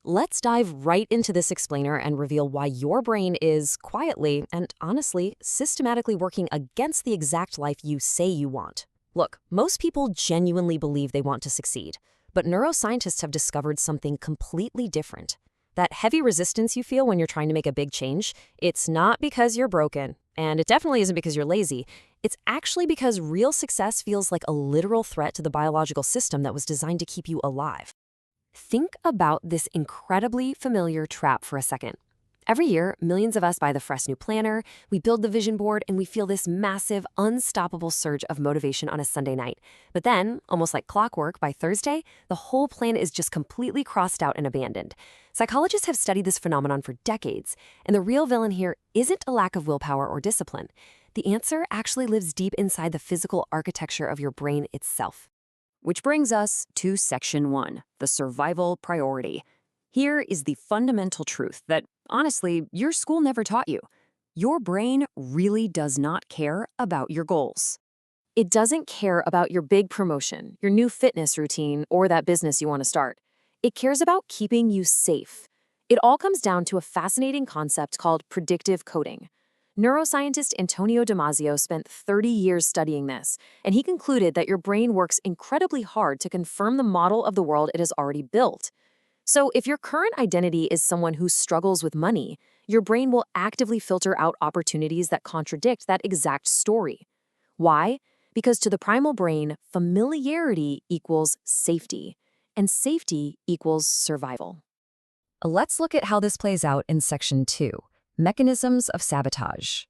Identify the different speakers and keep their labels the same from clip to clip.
Speaker 1: Let's dive right into this explainer and reveal why your brain is quietly and honestly systematically working against the exact life you say you want. Look, most people genuinely believe they want to succeed, but neuroscientists have discovered something completely different. That heavy resistance you feel when you're trying to make a big change, it's not because you're broken, and it definitely isn't because you're lazy. It's actually because real success feels like a literal threat to the biological system that was designed to keep you alive. Think about this incredibly familiar trap for a second. Every year, millions of us buy the fresh new planner, we build the vision board, and we feel this massive, unstoppable surge of motivation on a Sunday night. But then, almost like clockwork, by Thursday, the whole plan is just completely crossed out and abandoned. Psychologists have studied this phenomenon for decades, and the real villain here isn't a lack of willpower or discipline. The answer actually lives deep inside the physical architecture of your brain itself. Which brings us to Section 1, the survival priority. Here is the fundamental truth that, honestly, your school never taught you. Your brain really does not care about your goals. It doesn't care about your big promotion, your new fitness routine, or that business you want to start. It cares about keeping you safe. It all comes down to a fascinating concept called predictive coding. Neuroscientist Antonio Damasio spent 30 years studying this, and he concluded that your brain works incredibly hard to confirm the model of the world it has already built. So if your current identity is someone who struggles with money, your brain will actively filter out opportunities that contradict that exact story. Why? Because to the primal brain, familiarity equals safety, and safety equals survival. Let's look at how this plays out in Section 2. Mechanisms of sabotage.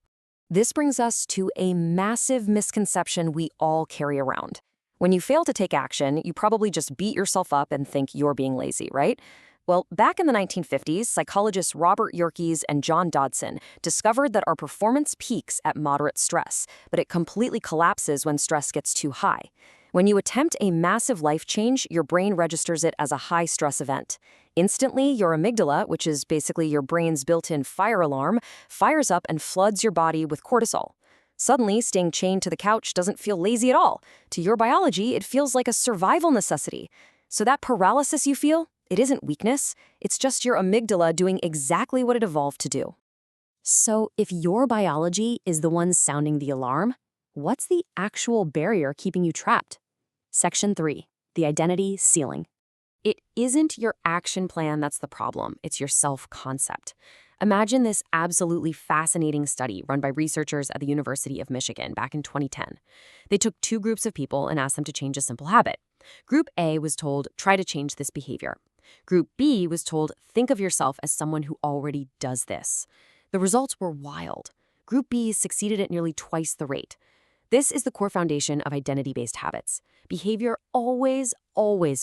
Speaker 1: This brings us to a massive misconception we all carry around. When you fail to take action, you probably just beat yourself up and think you're being lazy, right? Well, back in the 1950s, psychologists Robert Yerkes and John Dodson discovered that our performance peaks at moderate stress, but it completely collapses when stress gets too high. When you attempt a massive life change, your brain registers it as a high-stress event. Instantly, your amygdala, which is basically your brain's built-in fire alarm, fires up and floods your body with cortisol. Suddenly, staying chained to the couch doesn't feel lazy at all. To your biology, it feels like a survival necessity. So that paralysis you feel, it isn't weakness. It's just your amygdala doing exactly what it evolved to do. So if your biology is the one sounding the alarm, what's the actual barrier keeping you trapped? Section 3, the identity ceiling. It isn't your action plan that's the problem, it's your self-concept. Imagine this absolutely fascinating study run by researchers at the University of Michigan back in 2010. They took two groups of people and asked them to change a simple habit. Group A was told, try to change this behavior. Group B was told, think of yourself as someone who already does this. The results were wild. Group B succeeded at nearly twice the rate. This is the core foundation of identity-based habits. Behavior always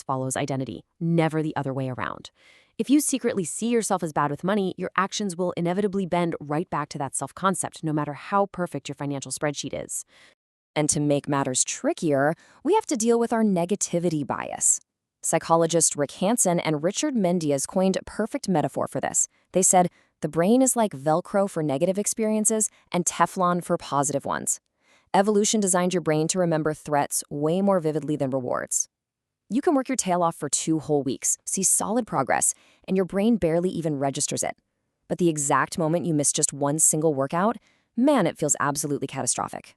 Speaker 1: follows identity, never the other way around. If you secretly see yourself as bad with money, your actions will inevitably bend right back to that self-concept, no matter how perfect your financial spreadsheet is. And to make matters trickier, we have to deal with our negativity bias. Psychologists Rick Hansen and Richard Mendiaz coined a perfect metaphor for this. They said, the brain is like Velcro for negative experiences and Teflon for positive ones. Evolution designed your brain to remember threats way more vividly than rewards. You can work your tail off for 2 whole weeks, see solid progress, and your brain barely even registers it. But the exact moment you miss just one single workout, man, it feels absolutely catastrophic.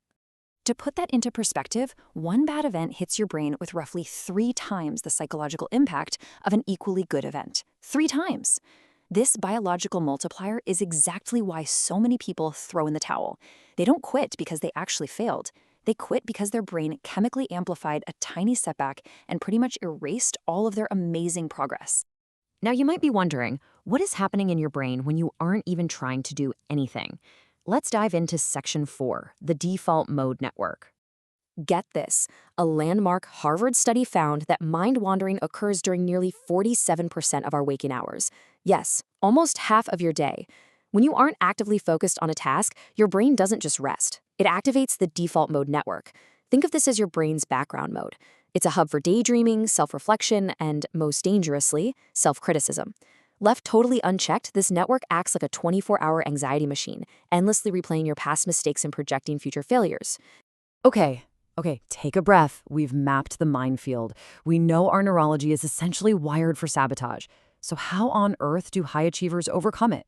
Speaker 1: To put that into perspective, one bad event hits your brain with roughly 3 times the psychological impact of an equally good event. 3 times! This biological multiplier is exactly why so many people throw in the towel. They don't quit because they actually failed. They quit because their brain chemically amplified a tiny setback and pretty much erased all of their amazing progress. Now you might be wondering, what is happening in your brain when you aren't even trying to do anything? Let's dive into Section 4, the default mode network. Get this, a landmark Harvard study found that mind-wandering occurs during nearly 47% of our waking hours. Yes, almost half of your day. When you aren't actively focused on a task, your brain doesn't just rest. It activates the default mode network. Think of this as your brain's background mode. It's a hub for daydreaming, self-reflection, and, most dangerously, self-criticism. Left totally unchecked, this network acts like a 24-hour anxiety machine, endlessly replaying your past mistakes and projecting future failures. Okay, take a breath. We've mapped the minefield. We know our neurology is essentially wired for sabotage.
Speaker 2: So how on earth do high achievers overcome it?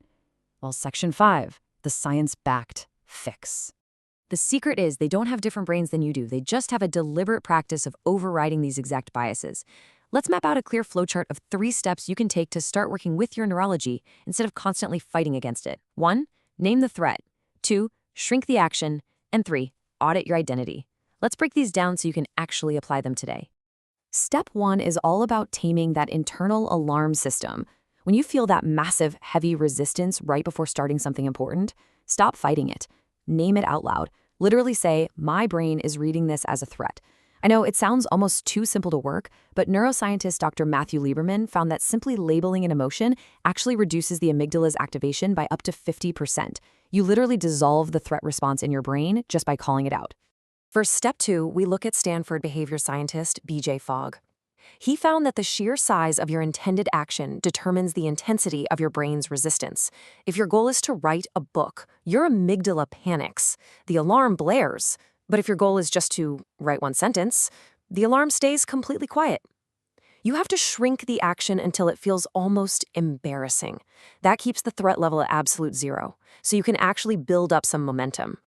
Speaker 2: Well, Section 5, the science-backed fix. The secret is they don't have different brains than you do. They just have a deliberate practice of overriding these exact biases. Let's map out a clear flowchart of 3 steps you can take to start working with your neurology instead of constantly fighting against it. 1. Name the threat. 2. Shrink the action. And 3. Audit your identity. Let's break these down so you can actually apply them today. Step 1 is all about taming that internal alarm system. When you feel that massive, heavy resistance right before starting something important, stop fighting it. Name it out loud. Literally say, my brain is reading this as a threat. I know it sounds almost too simple to work, but neuroscientist Dr. Matthew Lieberman found that simply labeling an emotion actually reduces the amygdala's activation by up to 50%. You literally dissolve the threat response in your brain just by calling it out. For step 2, we look at Stanford behavior scientist B.J. Fogg. He found that the sheer size of your intended action determines the intensity of your brain's resistance. If your goal is to write a book, your amygdala panics. The alarm blares. But if your goal is just to write one sentence, the alarm stays completely quiet. You have to shrink the action until it feels almost embarrassing. That keeps the threat level at absolute 0, so you can actually build up some momentum.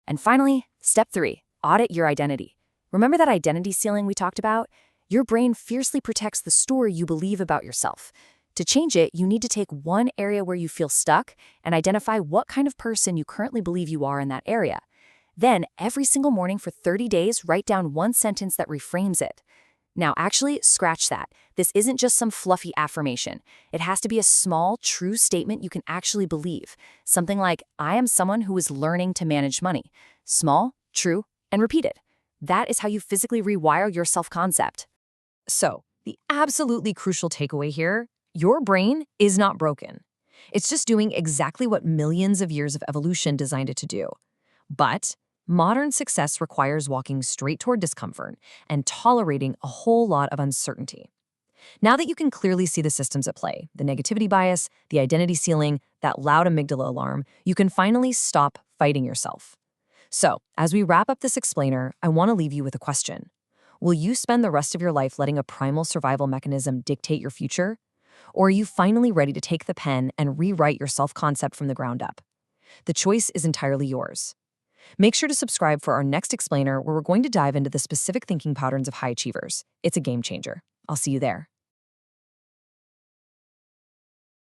Speaker 3: And finally, step 3, audit your identity. Remember that identity ceiling we talked about? Your brain fiercely protects the story you believe about yourself. To change it, you need to take one area where you feel stuck and identify what kind of person you currently believe you are in that area. Then, every single morning for 30 days, write down one sentence that reframes it. Now, actually, scratch that. This isn't just some fluffy affirmation. It has to be a small, true statement you can actually believe. Something like, I am someone who is learning to manage money. Small, true, and repeated. That is how you physically rewire your self-concept.
Speaker 1: So, the absolutely crucial takeaway here, your brain is not broken. It's just doing exactly what millions of years of evolution designed it to do. But modern success requires walking straight toward discomfort and tolerating a whole lot of uncertainty. Now that you can clearly see the systems at play, the negativity bias, the identity ceiling, that loud amygdala alarm, you can finally stop fighting yourself. So, as we wrap up this explainer, I want to leave you with a question. Will you spend the rest of your life letting a primal survival mechanism dictate your future? Or are you finally ready to take the pen and rewrite your self-concept from the ground up? The choice is entirely yours. Make sure to subscribe for our next explainer where we're going to dive into the specific thinking patterns of high achievers. It's a game changer. I'll see you there.